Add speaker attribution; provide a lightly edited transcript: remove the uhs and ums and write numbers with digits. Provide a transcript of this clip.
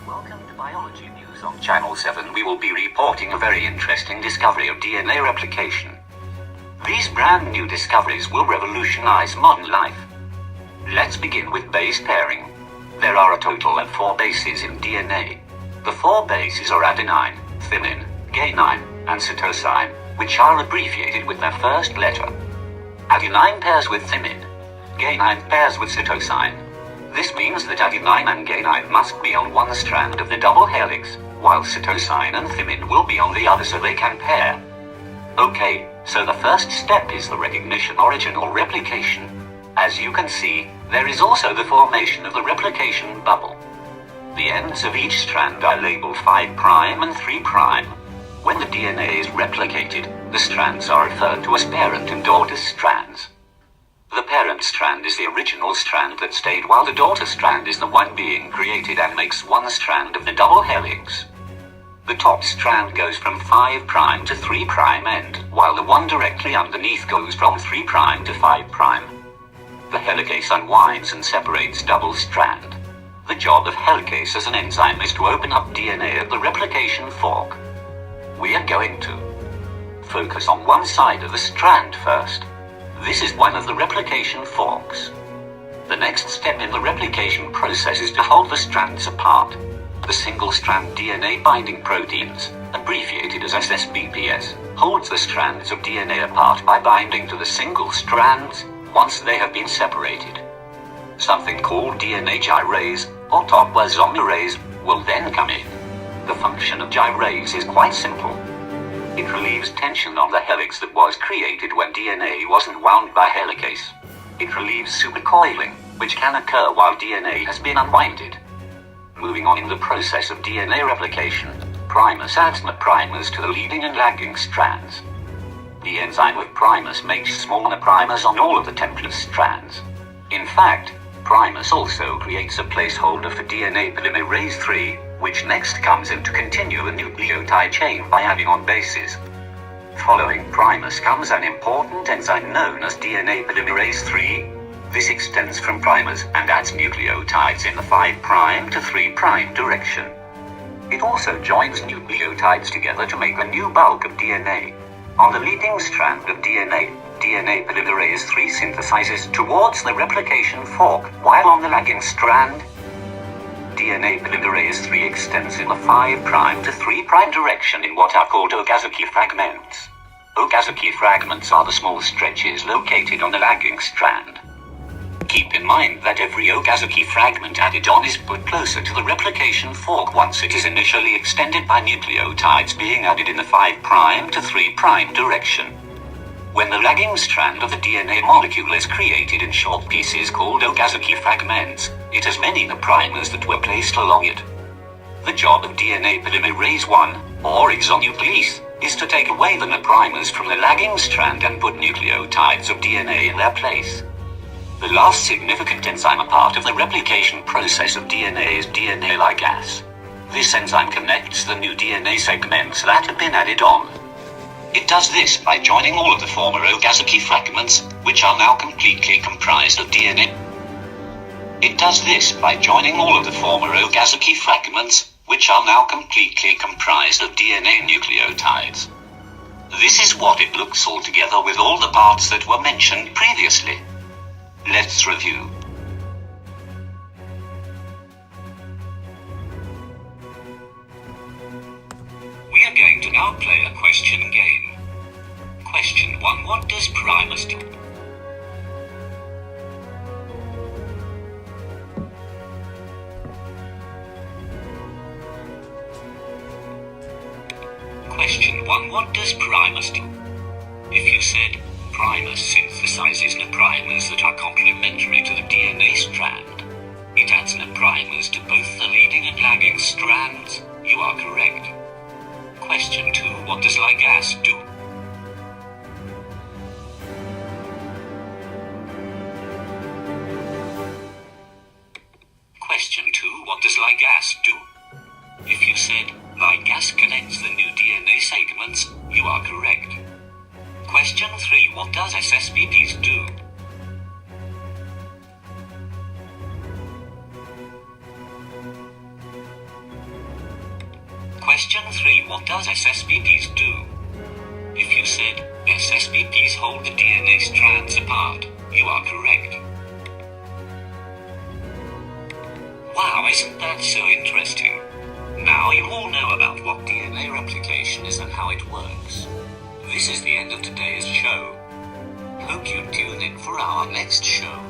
Speaker 1: Welcome to Biology News on Channel 7. We will be reporting a very interesting discovery of DNA replication. These brand new discoveries will revolutionize modern life. Let's begin with base pairing. There are a total of 4 bases in DNA. The 4 bases are adenine, thymine, guanine, and cytosine, which are abbreviated with their first letter. Adenine pairs with thymine. Guanine pairs with cytosine. This means that adenine and guanine must be on one strand of the double helix, while cytosine and thymine will be on the other so they can pair. Okay, so the first step is the recognition origin or replication. As you can see, there is also the formation of the replication bubble. The ends of each strand are labeled 5' and 3'. When the DNA is replicated, the strands are referred to as parent and daughter strands. The parent strand is the original strand that stayed, while the daughter strand is the one being created and makes one strand of the double helix. The top strand goes from 5' to 3' end, while the one directly underneath goes from 3' to 5'. The helicase unwinds and separates double strand. The job of helicase as an enzyme is to open up DNA at the replication fork. We are going to focus on one side of the strand first. This is one of the replication forks. The next step in the replication process is to hold the strands apart. The single-strand DNA binding proteins, abbreviated as SSBPs, holds the strands of DNA apart by binding to the single strands once they have been separated. Something called DNA gyrase, or topoisomerase, will then come in. The function of gyrase is quite simple. It relieves tension on the helix that was created when DNA wasn't wound by helicase. It relieves supercoiling, which can occur while DNA has been unwinded. Moving on in the process of DNA replication, primase adds primers to the leading and lagging strands. The enzyme of primase makes smaller primers on all of the template strands. In fact, primase also creates a placeholder for DNA polymerase III, which next comes in to continue the nucleotide chain by adding on bases. Following primase comes an important enzyme known as DNA polymerase III. This extends from primase and adds nucleotides in the 5' to 3' direction. It also joins nucleotides together to make a new bulk of DNA. On the leading strand of DNA polymerase III synthesizes towards the replication fork, while on the lagging strand, DNA polymerase III extends in the 5' to 3' direction in what are called Okazaki fragments. Okazaki fragments are the small stretches located on the lagging strand. Keep in mind that every Okazaki fragment added on is put closer to the replication fork once it is initially extended by nucleotides being added in the 5' to 3' direction. When the lagging strand of the DNA molecule is created in short pieces called Okazaki fragments, it has many primers that were placed along it. The job of DNA polymerase I, or exonuclease, is to take away the primers from the lagging strand and put nucleotides of DNA in their place. The last significant enzyme a part of the replication process of DNA is DNA ligase. This enzyme connects the new DNA segments that have been added on. It does this by joining all of the former Okazaki fragments, which are now completely comprised of DNA. It does this by joining all of the former Okazaki fragments, which are now completely comprised of DNA nucleotides. This is what it looks all together with all the parts that were mentioned previously. Let's review. We are going to now play a question game. Question 1. What does primase do? Question 1. What does primase do? If you said, primase synthesizes primers that are complementary to the DNA strand. It adds primers to both the leading and lagging strands. You are correct. Question 2. What does ligase do? Question 2. What does ligase do? If you said, ligase connects the new DNA segments, you are correct. Question 3. What does SSBPs do? Question 3. What does SSBPs do? If you said, SSBPs hold the DNA strands apart, you are correct. Wow, isn't that so interesting? Now you all know about what DNA replication is and how it works. This is the end of today's show. Hope you tune in for our next show.